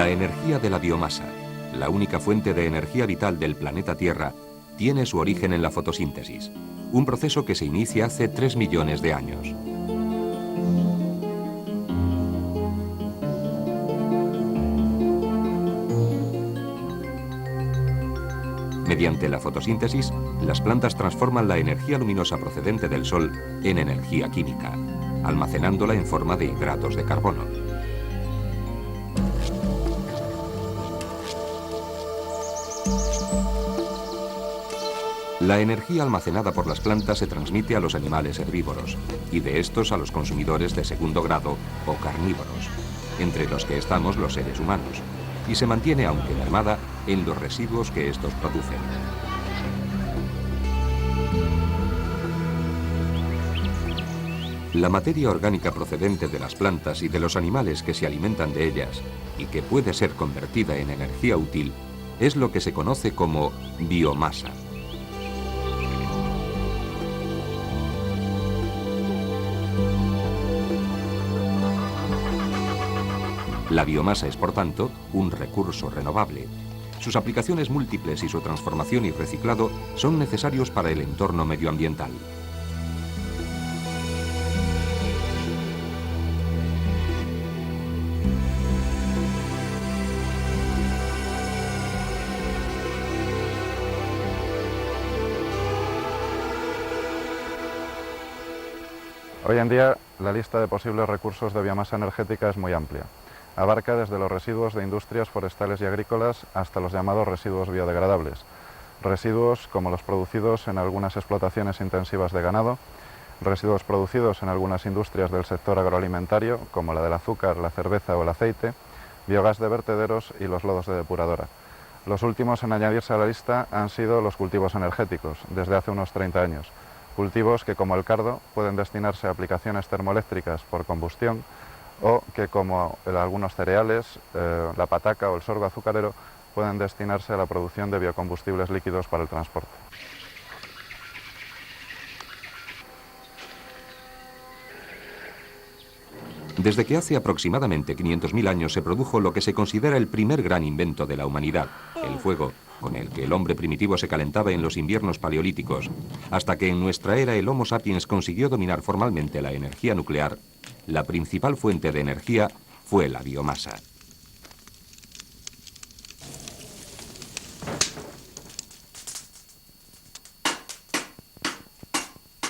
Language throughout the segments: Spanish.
La energía de la biomasa, la única fuente de energía vital del planeta Tierra, tiene su origen en la fotosíntesis, un proceso que se inicia hace 3 millones de años. Mediante la fotosíntesis, las plantas transforman la energía luminosa procedente del sol en energía química, almacenándola en forma de hidratos de carbono. La energía almacenada por las plantas se transmite a los animales herbívoros y de estos a los consumidores de segundo grado o carnívoros, entre los que estamos los seres humanos, y se mantiene, aunque mermada, en los residuos que estos producen. La materia orgánica procedente de las plantas y de los animales que se alimentan de ellas y que puede ser convertida en energía útil es lo que se conoce como biomasa. La biomasa es, por tanto, un recurso renovable. Sus aplicaciones múltiples y su transformación y reciclado son necesarios para el entorno medioambiental. Hoy en día, la lista de posibles recursos de biomasa energética es muy amplia. Abarca desde los residuos de industrias forestales y agrícolas hasta los llamados residuos biodegradables. Residuos como los producidos en algunas explotaciones intensivas de ganado, residuos producidos en algunas industrias del sector agroalimentario, como la del azúcar, la cerveza o el aceite, biogás de vertederos y los lodos de depuradora. Los últimos en añadirse a la lista han sido los cultivos energéticos, desde hace unos 30 años. Cultivos que, como el cardo, pueden destinarse a aplicaciones termoeléctricas por combustión o que, como algunos cereales, la pataca o el sorgo azucarero, pueden destinarse a la producción de biocombustibles líquidos para el transporte. Desde que hace aproximadamente 500.000 años se produjo lo que se considera el primer gran invento de la humanidad, el fuego, con el que el hombre primitivo se calentaba en los inviernos paleolíticos, hasta que en nuestra era el Homo sapiens consiguió dominar formalmente la energía nuclear, la principal fuente de energía fue la biomasa.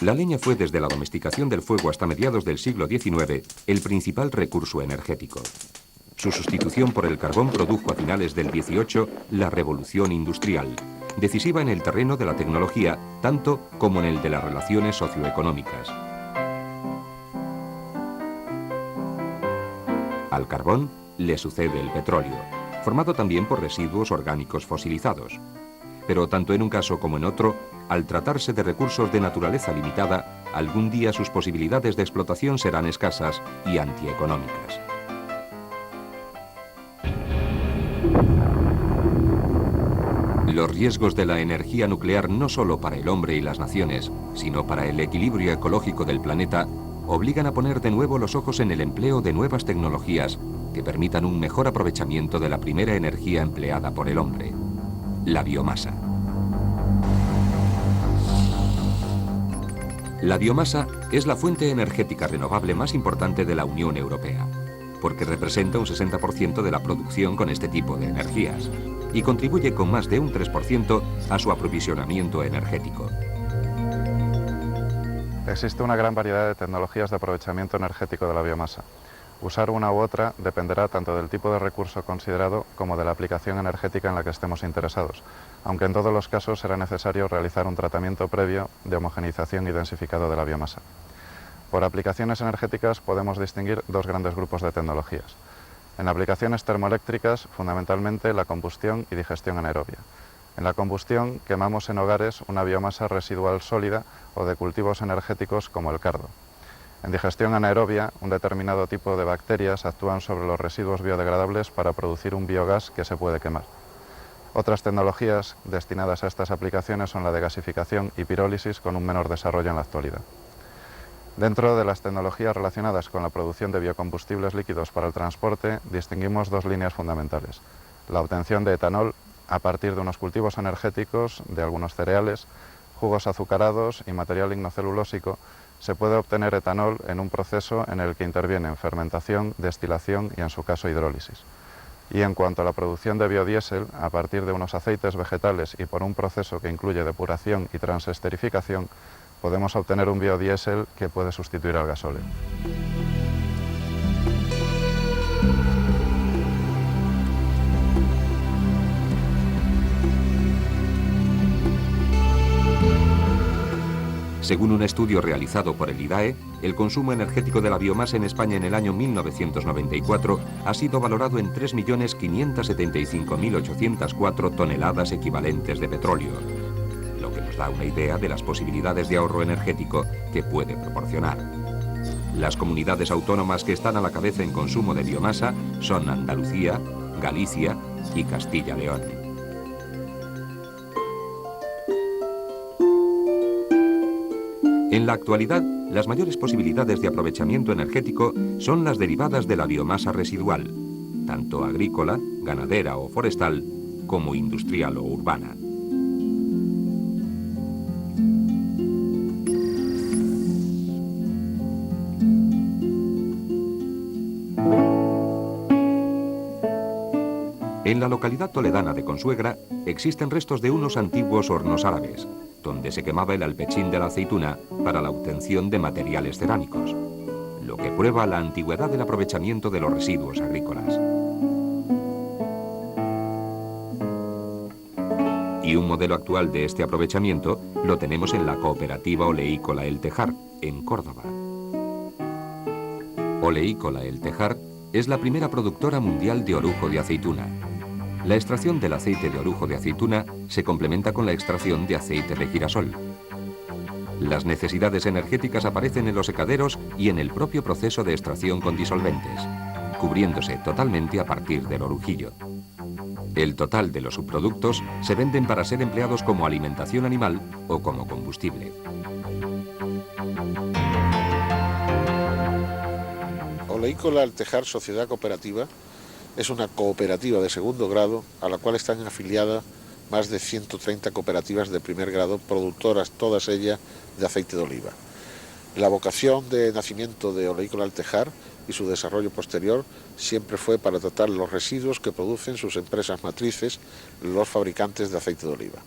La leña fue desde la domesticación del fuego hasta mediados del siglo XIX el principal recurso energético. Su sustitución por el carbón produjo a finales del XVIII la revolución industrial, decisiva en el terreno de la tecnología tanto como en el de las relaciones socioeconómicas. Al carbón le sucede el petróleo, formado también por residuos orgánicos fosilizados. Pero tanto en un caso como en otro, al tratarse de recursos de naturaleza limitada, algún día sus posibilidades de explotación serán escasas y antieconómicas. Los riesgos de la energía nuclear no solo para el hombre y las naciones, sino para el equilibrio ecológico del planeta, obligan a poner de nuevo los ojos en el empleo de nuevas tecnologías que permitan un mejor aprovechamiento de la primera energía empleada por el hombre, la biomasa. La biomasa es la fuente energética renovable más importante de la Unión Europea, porque representa un 60% de la producción con este tipo de energías y contribuye con más de un 3% a su aprovisionamiento energético. Existe una gran variedad de tecnologías de aprovechamiento energético de la biomasa. Usar una u otra dependerá tanto del tipo de recurso considerado como de la aplicación energética en la que estemos interesados, aunque en todos los casos será necesario realizar un tratamiento previo de homogeneización y densificado de la biomasa. Por aplicaciones energéticas podemos distinguir dos grandes grupos de tecnologías. En aplicaciones termoeléctricas, fundamentalmente la combustión y digestión anaerobia. En la combustión quemamos en hogares una biomasa residual sólida o de cultivos energéticos como el cardo. En digestión anaerobia, un determinado tipo de bacterias actúan sobre los residuos biodegradables para producir un biogás que se puede quemar. Otras tecnologías destinadas a estas aplicaciones son la de gasificación y pirólisis con un menor desarrollo en la actualidad. Dentro de las tecnologías relacionadas con la producción de biocombustibles líquidos para el transporte, distinguimos dos líneas fundamentales: la obtención de etanol a partir de unos cultivos energéticos, de algunos cereales, jugos azucarados y material lignocelulósico. Se puede obtener etanol en un proceso en el que intervienen fermentación, destilación y, en su caso, hidrólisis. Y en cuanto a la producción de biodiesel, a partir de unos aceites vegetales y por un proceso que incluye depuración y transesterificación, podemos obtener un biodiesel que puede sustituir al gasóleo. Según un estudio realizado por el IDAE, el consumo energético de la biomasa en España en el año 1994 ha sido valorado en 3.575.804 toneladas equivalentes de petróleo, lo que nos da una idea de las posibilidades de ahorro energético que puede proporcionar. Las comunidades autónomas que están a la cabeza en consumo de biomasa son Andalucía, Galicia y Castilla-León. En la actualidad, las mayores posibilidades de aprovechamiento energético son las derivadas de la biomasa residual, tanto agrícola, ganadera o forestal, como industrial o urbana. En la localidad toledana de Consuegra existen restos de unos antiguos hornos árabes, donde se quemaba el alpechín de la aceituna para la obtención de materiales cerámicos, lo que prueba la antigüedad del aprovechamiento de los residuos agrícolas. Y un modelo actual de este aprovechamiento lo tenemos en la cooperativa oleícola El Tejar, en Córdoba. Oleícola El Tejar es la primera productora mundial de orujo de aceituna. La extracción del aceite de orujo de aceituna se complementa con la extracción de aceite de girasol. Las necesidades energéticas aparecen en los secaderos y en el propio proceso de extracción con disolventes, cubriéndose totalmente a partir del orujillo. El total de los subproductos se venden para ser empleados como alimentación animal o como combustible. Oleícola El Tejar Sociedad Cooperativa es una cooperativa de segundo grado a la cual están afiliadas más de 130 cooperativas de primer grado, productoras todas ellas de aceite de oliva. La vocación de nacimiento de Oleícola El Tejar y su desarrollo posterior siempre fue para tratar los residuos que producen sus empresas matrices, los fabricantes de aceite de oliva.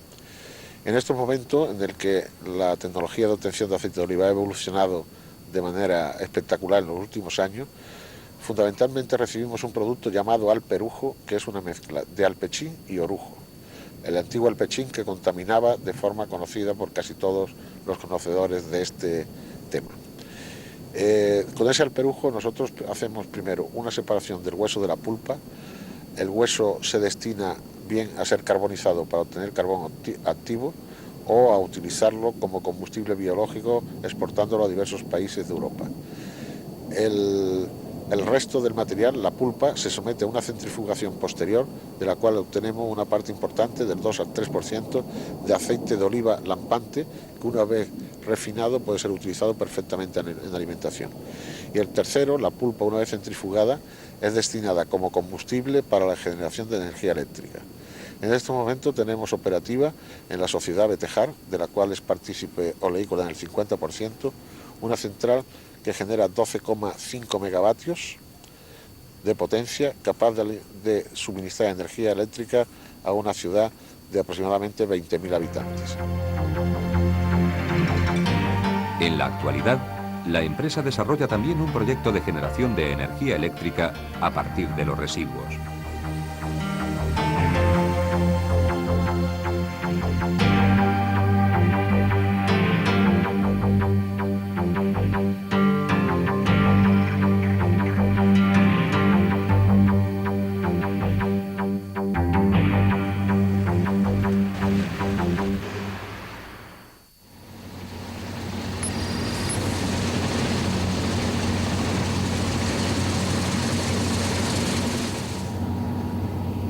En estos momentos en el que la tecnología de obtención de aceite de oliva ha evolucionado de manera espectacular en los últimos años, fundamentalmente recibimos un producto llamado alperujo, que es una mezcla de alpechín y orujo. El antiguo alpechín que contaminaba de forma conocida por casi todos los conocedores de este tema. Con ese alperujo nosotros hacemos primero una separación del hueso de la pulpa. El hueso se destina bien a ser carbonizado para obtener carbón activo o a utilizarlo como combustible biológico exportándolo a diversos países de Europa. El resto del material, la pulpa, se somete a una centrifugación posterior, de la cual obtenemos una parte importante, del 2 al 3%, de aceite de oliva lampante, que una vez refinado puede ser utilizado perfectamente en alimentación. Y el tercero, la pulpa, una vez centrifugada, es destinada como combustible para la generación de energía eléctrica. En este momento tenemos operativa en la sociedad El Tejar, de la cual es partícipe Oleícola en el 50%, una central que genera 12,5 megavatios de potencia, capaz de suministrar energía eléctrica a una ciudad de aproximadamente 20.000 habitantes. En la actualidad, la empresa desarrolla también un proyecto de generación de energía eléctrica a partir de los residuos.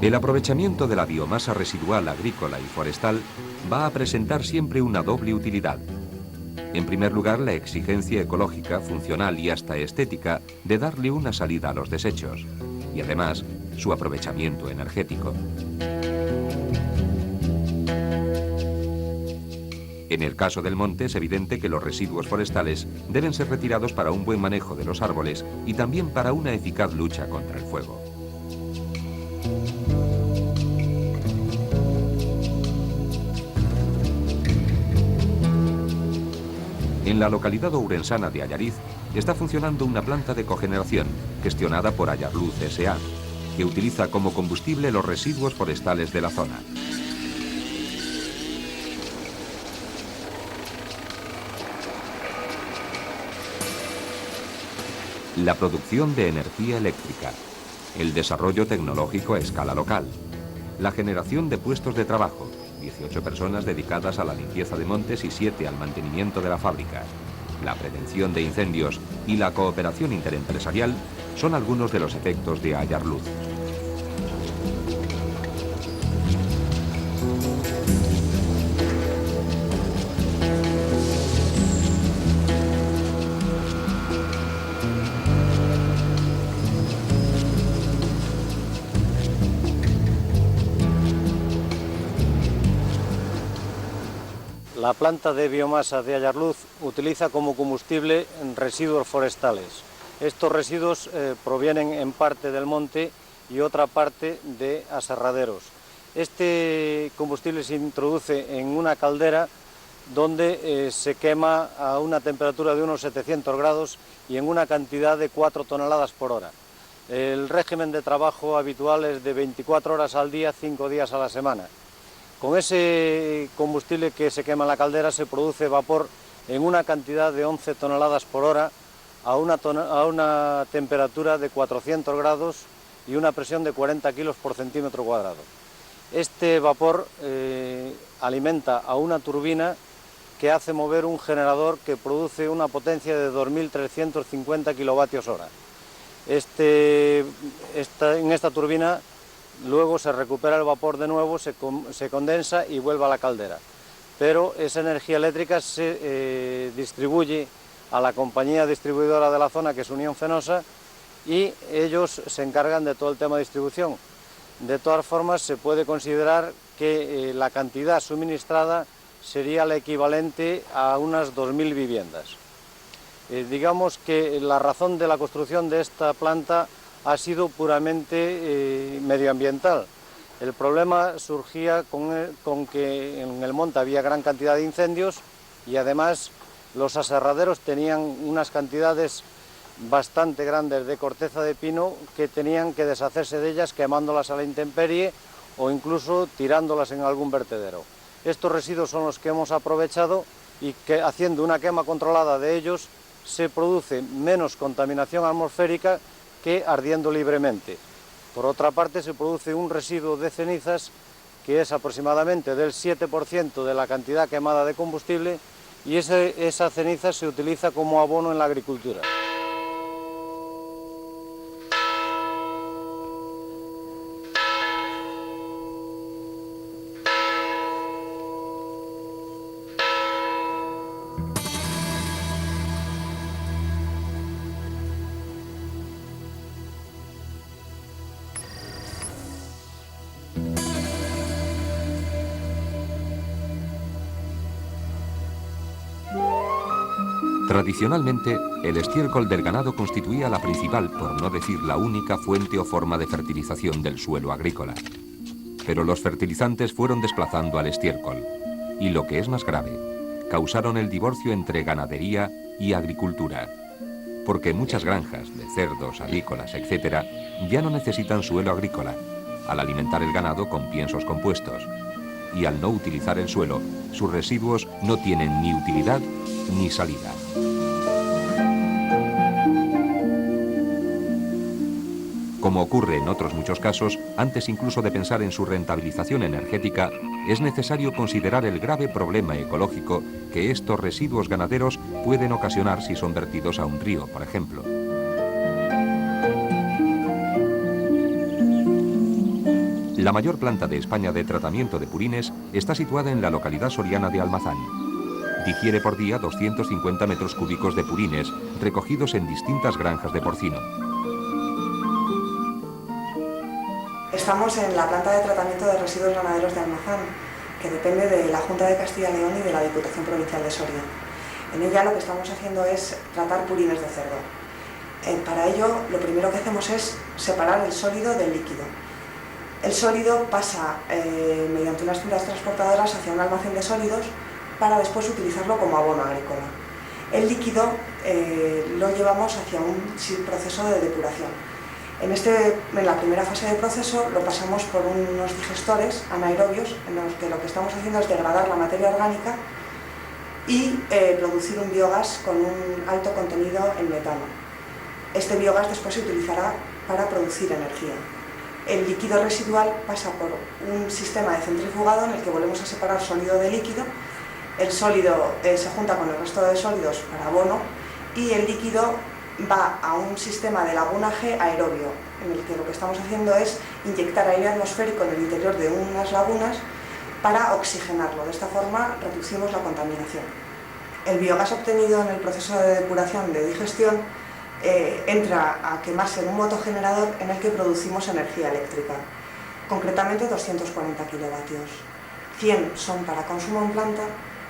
El aprovechamiento de la biomasa residual agrícola y forestal va a presentar siempre una doble utilidad. En primer lugar, la exigencia ecológica, funcional y hasta estética de darle una salida a los desechos. Y además, su aprovechamiento energético. En el caso del monte es evidente que los residuos forestales deben ser retirados para un buen manejo de los árboles y también para una eficaz lucha contra el fuego. En la localidad ourensana de Allariz está funcionando una planta de cogeneración gestionada por Ayarluz S.A., que utiliza como combustible los residuos forestales de la zona. La producción de energía eléctrica, el desarrollo tecnológico a escala local, la generación de puestos de trabajo, 18 personas dedicadas a la limpieza de montes y 7 al mantenimiento de la fábrica, la prevención de incendios y la cooperación interempresarial son algunos de los efectos de Ayarluz. La planta de biomasa de Ayarluz utiliza como combustible residuos forestales. Estos residuos provienen en parte del monte y otra parte de aserraderos. Este combustible se introduce en una caldera donde se quema a una temperatura de unos 700 grados y en una cantidad de 4 toneladas por hora. El régimen de trabajo habitual es de 24 horas al día, 5 días a la semana. Con ese combustible que se quema en la caldera se produce vapor en una cantidad de 11 toneladas por hora a una temperatura de 400 grados y una presión de 40 kilos por centímetro cuadrado. Este vapor alimenta a una turbina que hace mover un generador que produce una potencia de 2.350 kilovatios hora. En esta turbina luego se recupera el vapor de nuevo, se condensa y vuelve a la caldera. Pero esa energía eléctrica se distribuye a la compañía distribuidora de la zona, que es Unión Fenosa, y ellos se encargan de todo el tema de distribución. De todas formas, se puede considerar que la cantidad suministrada sería la equivalente a unas 2.000 viviendas. Digamos que la razón de la construcción de esta planta ha sido puramente medioambiental. El problema surgía con que en el monte había gran cantidad de incendios y además los aserraderos tenían unas cantidades bastante grandes de corteza de pino que tenían que deshacerse de ellas quemándolas a la intemperie o incluso tirándolas en algún vertedero. Estos residuos son los que hemos aprovechado y que haciendo una quema controlada de ellos se produce menos contaminación atmosférica que ardiendo libremente. Por otra parte, se produce un residuo de cenizas que es aproximadamente del 7% de la cantidad quemada de combustible y esa ceniza se utiliza como abono en la agricultura. Tradicionalmente, el estiércol del ganado constituía la principal, por no decir la única, fuente o forma de fertilización del suelo agrícola. Pero los fertilizantes fueron desplazando al estiércol y, lo que es más grave, causaron el divorcio entre ganadería y agricultura, porque muchas granjas de cerdos, avícolas, etc., ya no necesitan suelo agrícola, al alimentar el ganado con piensos compuestos, y al no utilizar el suelo, sus residuos no tienen ni utilidad ni salida. Como ocurre en otros muchos casos, antes incluso de pensar en su rentabilización energética, es necesario considerar el grave problema ecológico que estos residuos ganaderos pueden ocasionar si son vertidos a un río, por ejemplo. La mayor planta de España de tratamiento de purines está situada en la localidad soriana de Almazán. digiere por día 250 metros cúbicos de purines recogidos en distintas granjas de porcino. Estamos en la planta de tratamiento de residuos ganaderos de Almazán, que depende de la Junta de Castilla y León y de la Diputación Provincial de Soria. En ella lo que estamos haciendo es tratar purines de cerdo. Para ello, lo primero que hacemos es separar el sólido del líquido. El sólido pasa mediante unas cintas transportadoras hacia un almacén de sólidos para después utilizarlo como abono agrícola. El líquido lo llevamos hacia un proceso de depuración. En la primera fase de proceso lo pasamos por unos digestores anaerobios en los que lo que estamos haciendo es degradar la materia orgánica y producir un biogás con un alto contenido en metano. Este biogás después se utilizará para producir energía. El líquido residual pasa por un sistema de centrifugado en el que volvemos a separar sólido de líquido. El sólido se junta con el resto de sólidos para abono y el líquido va a un sistema de lagunaje aerobio, en el que lo que estamos haciendo es inyectar aire atmosférico en el interior de unas lagunas para oxigenarlo. De esta forma reducimos la contaminación. El biogás obtenido en el proceso de depuración de digestión entra a quemarse en un motogenerador en el que producimos energía eléctrica, concretamente 240 kilovatios. 100 son para consumo en planta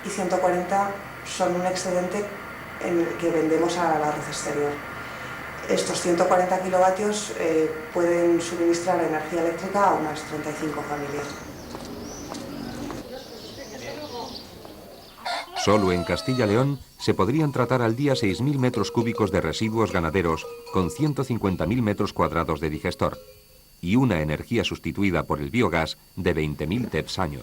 y 140 son un excedente en el que vendemos a la red exterior. Estos 140 kilovatios pueden suministrar energía eléctrica a unas 35 familias. Solo en Castilla-León se podrían tratar al día 6.000 metros cúbicos de residuos ganaderos con 150.000 metros cuadrados de digestor y una energía sustituida por el biogás de 20.000 TEPs año.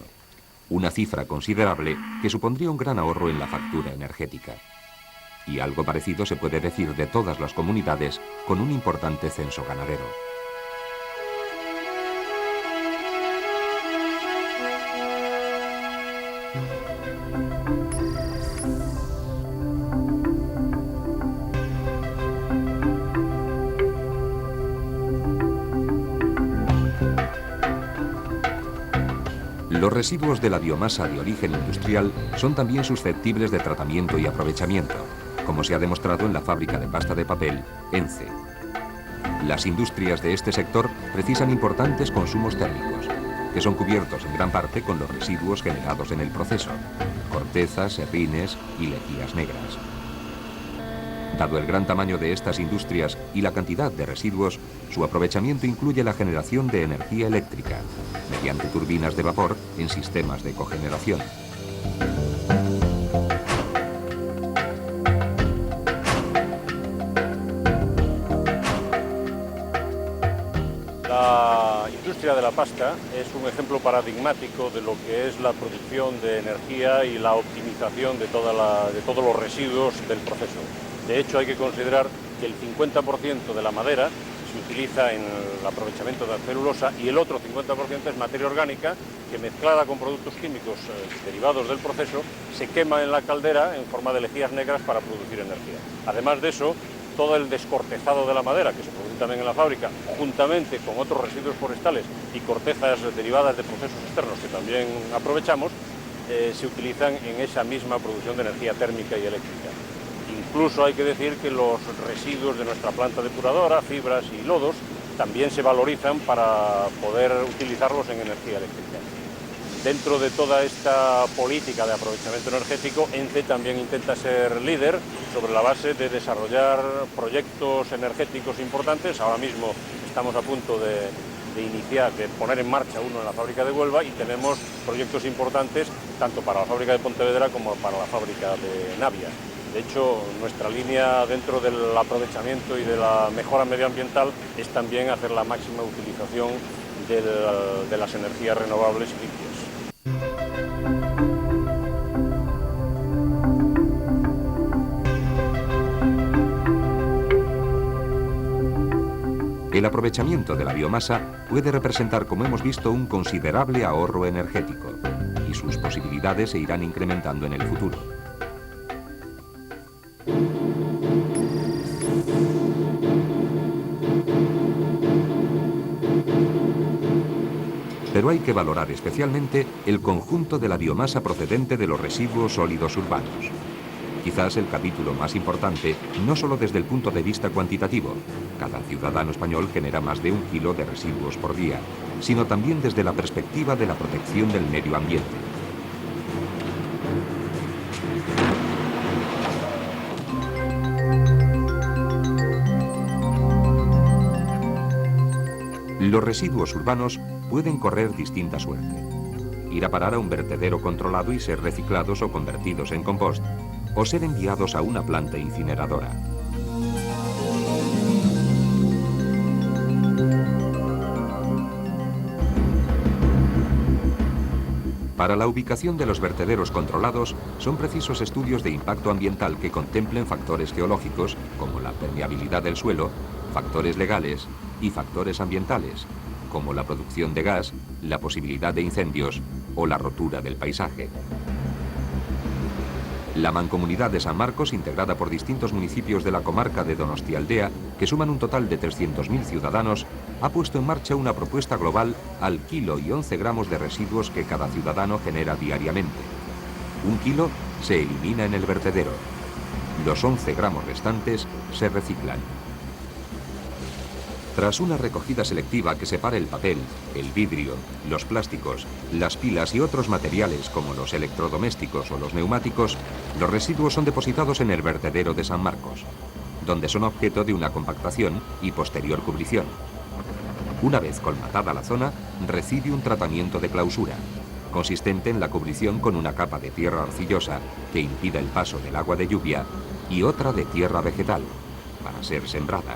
Una cifra considerable que supondría un gran ahorro en la factura energética. Y algo parecido se puede decir de todas las comunidades con un importante censo ganadero. Los residuos de la biomasa de origen industrial son también susceptibles de tratamiento y aprovechamiento, como se ha demostrado en la fábrica de pasta de papel ENCE. Las industrias de este sector precisan importantes consumos térmicos, que son cubiertos en gran parte con los residuos generados en el proceso, cortezas, serrines y lejías negras. Dado el gran tamaño de estas industrias y la cantidad de residuos, su aprovechamiento incluye la generación de energía eléctrica, mediante turbinas de vapor en sistemas de cogeneración. La industria de la pasta es un ejemplo paradigmático de lo que es la producción de energía y la optimización de todos los residuos del proceso. De hecho, hay que considerar que el 50% de la madera se utiliza en el aprovechamiento de la celulosa y el otro 50% es materia orgánica que, mezclada con productos químicos derivados del proceso, se quema en la caldera en forma de lejías negras para producir energía. Además de eso, todo el descortezado de la madera, que se produce también en la fábrica, juntamente con otros residuos forestales y cortezas derivadas de procesos externos que también aprovechamos, se utilizan en esa misma producción de energía térmica y eléctrica. Incluso hay que decir que los residuos de nuestra planta depuradora, fibras y lodos, también se valorizan para poder utilizarlos en energía eléctrica. Dentro de toda esta política de aprovechamiento energético, ENCE también intenta ser líder sobre la base de desarrollar proyectos energéticos importantes. Ahora mismo estamos a punto de poner en marcha uno en la fábrica de Huelva y tenemos proyectos importantes tanto para la fábrica de Pontevedra como para la fábrica de Navia. De hecho, nuestra línea dentro del aprovechamiento y de la mejora medioambiental es también hacer la máxima utilización de las energías renovables y limpias. El aprovechamiento de la biomasa puede representar, como hemos visto, un considerable ahorro energético, y sus posibilidades se irán incrementando en el futuro. Pero Pero hay que valorar especialmente el conjunto de la biomasa procedente de los residuos sólidos urbanos. Quizás el capítulo más importante, no solo desde el punto de vista cuantitativo, cada ciudadano español genera más de 1 kilo de residuos por día, sino también desde la perspectiva de la protección del medio ambiente. Los residuos urbanos pueden correr distinta suerte. Ir a parar a un vertedero controlado y ser reciclados o convertidos en compost, o ser enviados a una planta incineradora. Para la ubicación de los vertederos controlados son precisos estudios de impacto ambiental que contemplen factores geológicos, como la permeabilidad del suelo, factores legales y factores ambientales, como la producción de gas, la posibilidad de incendios o la rotura del paisaje. La Mancomunidad de San Marcos, integrada por distintos municipios de la comarca de Donostialdea, que suman un total de 300.000 ciudadanos, ha puesto en marcha una propuesta global al kilo y 11 gramos de residuos que cada ciudadano genera diariamente. 1 kilo se elimina en el vertedero. Los 11 gramos restantes se reciclan. Tras una recogida selectiva que separa el papel, el vidrio, los plásticos, las pilas y otros materiales como los electrodomésticos o los neumáticos, los residuos son depositados en el vertedero de San Marcos, donde son objeto de una compactación y posterior cubrición. Una vez colmatada la zona, recibe un tratamiento de clausura, consistente en la cubrición con una capa de tierra arcillosa que impida el paso del agua de lluvia y otra de tierra vegetal, para ser sembrada.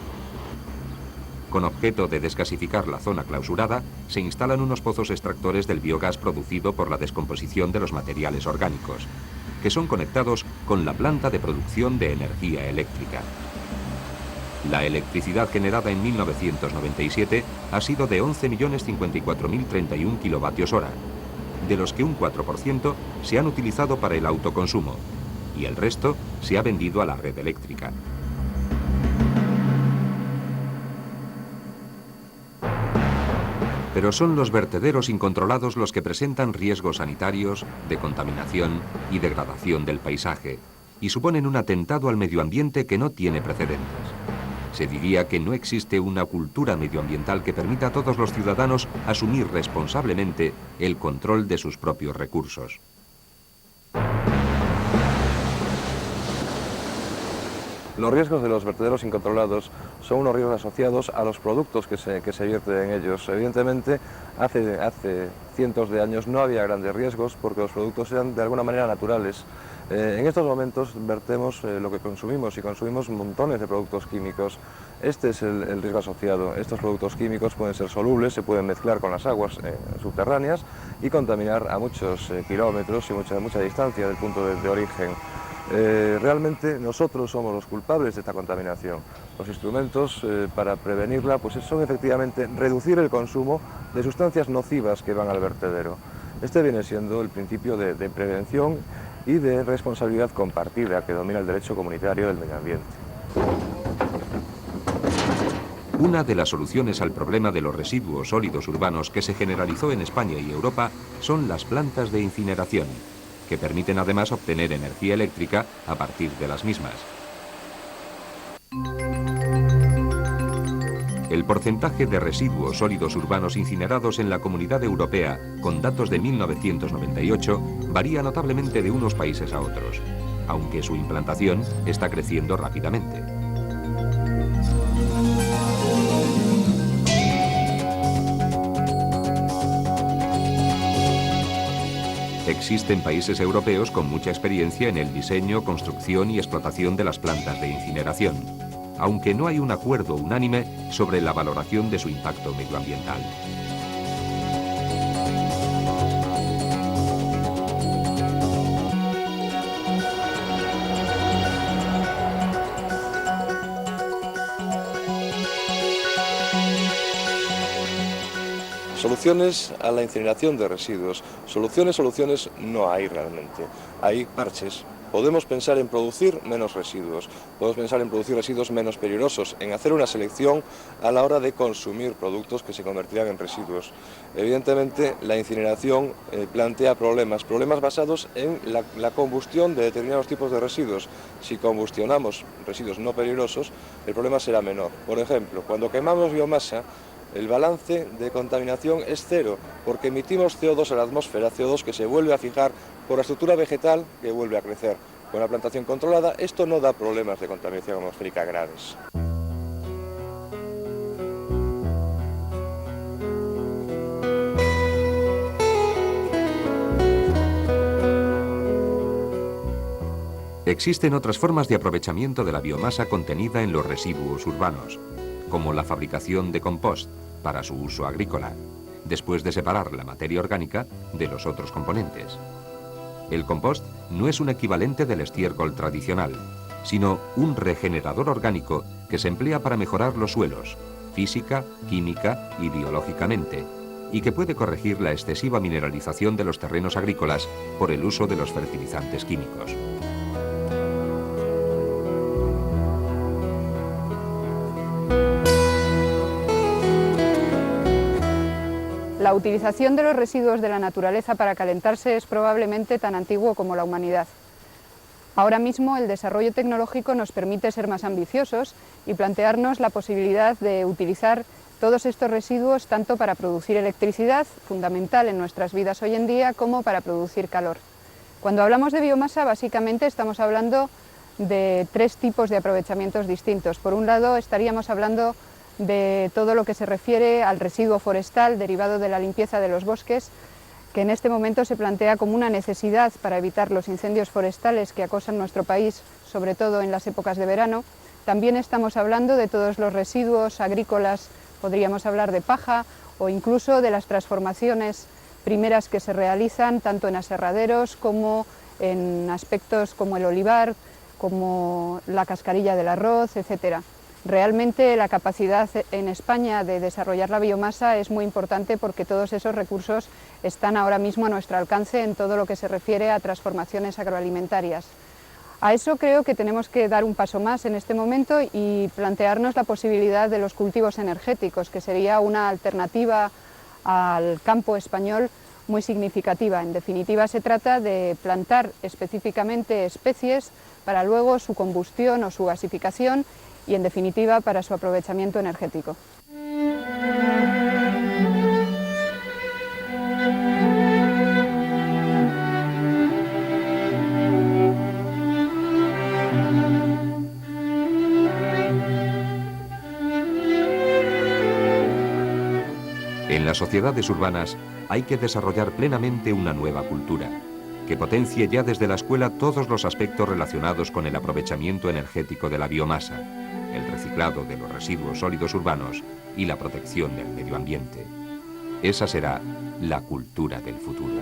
Con objeto de desgasificar la zona clausurada, se instalan unos pozos extractores del biogás producido por la descomposición de los materiales orgánicos, que son conectados con la planta de producción de energía eléctrica. La electricidad generada en 1997 ha sido de 11.054.031 kWh, de los que un 4% se han utilizado para el autoconsumo y el resto se ha vendido a la red eléctrica. Pero son los vertederos incontrolados los que presentan riesgos sanitarios, de contaminación y degradación del paisaje, y suponen un atentado al medio ambiente que no tiene precedentes. Se diría que no existe una cultura medioambiental que permita a todos los ciudadanos asumir responsablemente el control de sus propios recursos. Los riesgos de los vertederos incontrolados son unos riesgos asociados a los productos que se vierten en ellos. Evidentemente, hace cientos de años no había grandes riesgos porque los productos eran de alguna manera naturales. En estos momentos vertemos lo que consumimos y consumimos montones de productos químicos. Este es el riesgo asociado. Estos productos químicos pueden ser solubles, se pueden mezclar con las aguas subterráneas y contaminar a muchos kilómetros y mucha distancia del punto de origen. Realmente nosotros somos los culpables de esta contaminación. Los instrumentos para prevenirla pues son efectivamente reducir el consumo de sustancias nocivas que van al vertedero. Este viene siendo el principio de prevención y de responsabilidad compartida que domina el derecho comunitario del medio ambiente. Una de las soluciones al problema de los residuos sólidos urbanos que se generalizó en España y Europa son las plantas de incineración, que permiten además obtener energía eléctrica a partir de las mismas. El porcentaje de residuos sólidos urbanos incinerados en la Comunidad Europea, con datos de 1998, varía notablemente de unos países a otros, aunque su implantación está creciendo rápidamente. Existen países europeos con mucha experiencia en el diseño, construcción y explotación de las plantas de incineración, aunque no hay un acuerdo unánime sobre la valoración de su impacto medioambiental. Soluciones a la incineración de residuos. Soluciones no hay realmente. Hay parches. podemos pensar en producir menos residuos, podemos pensar en producir residuos menos peligrosos, en hacer una selección a la hora de consumir productos que se convertirán en residuos. Evidentemente, la incineración plantea problemas basados en la combustión de determinados tipos de residuos. Si combustionamos residuos no peligrosos, el problema será menor. Por ejemplo, cuando quemamos biomasa, el balance de contaminación es cero, porque emitimos CO2 a la atmósfera, CO2 que se vuelve a fijar por la estructura vegetal que vuelve a crecer. Con la plantación controlada, esto no da problemas de contaminación atmosférica graves. Existen otras formas de aprovechamiento de la biomasa contenida en los residuos urbanos, como la fabricación de compost para su uso agrícola, después de separar la materia orgánica de los otros componentes. El compost no es un equivalente del estiércol tradicional, sino un regenerador orgánico que se emplea para mejorar los suelos, física, química y biológicamente, y que puede corregir la excesiva mineralización de los terrenos agrícolas por el uso de los fertilizantes químicos. La utilización de los residuos de la naturaleza para calentarse es probablemente tan antiguo como la humanidad. Ahora mismo el desarrollo tecnológico nos permite ser más ambiciosos y plantearnos la posibilidad de utilizar todos estos residuos tanto para producir electricidad, fundamental en nuestras vidas hoy en día, como para producir calor. Cuando hablamos de biomasa, básicamente estamos hablando de tres tipos de aprovechamientos distintos. Por un lado, estaríamos hablando de todo lo que se refiere al residuo forestal derivado de la limpieza de los bosques, que en este momento se plantea como una necesidad para evitar los incendios forestales que acosan nuestro país, sobre todo en las épocas de verano. También estamos hablando de todos los residuos agrícolas, podríamos hablar de paja o incluso de las transformaciones primeras que se realizan tanto en aserraderos como en aspectos como el olivar, como la cascarilla del arroz, etcétera. Realmente la capacidad en España de desarrollar la biomasa es muy importante porque todos esos recursos están ahora mismo a nuestro alcance en todo lo que se refiere a transformaciones agroalimentarias. A eso creo que tenemos que dar un paso más en este momento y plantearnos la posibilidad de los cultivos energéticos, que sería una alternativa al campo español muy significativa. En definitiva, se trata de plantar específicamente especies para luego su combustión o su gasificación y, en definitiva, para su aprovechamiento energético. En las sociedades urbanas hay que desarrollar plenamente una nueva cultura, que potencie ya desde la escuela todos los aspectos relacionados con el aprovechamiento energético de la biomasa, el reciclado de los residuos sólidos urbanos y la protección del medio ambiente. Esa será la cultura del futuro.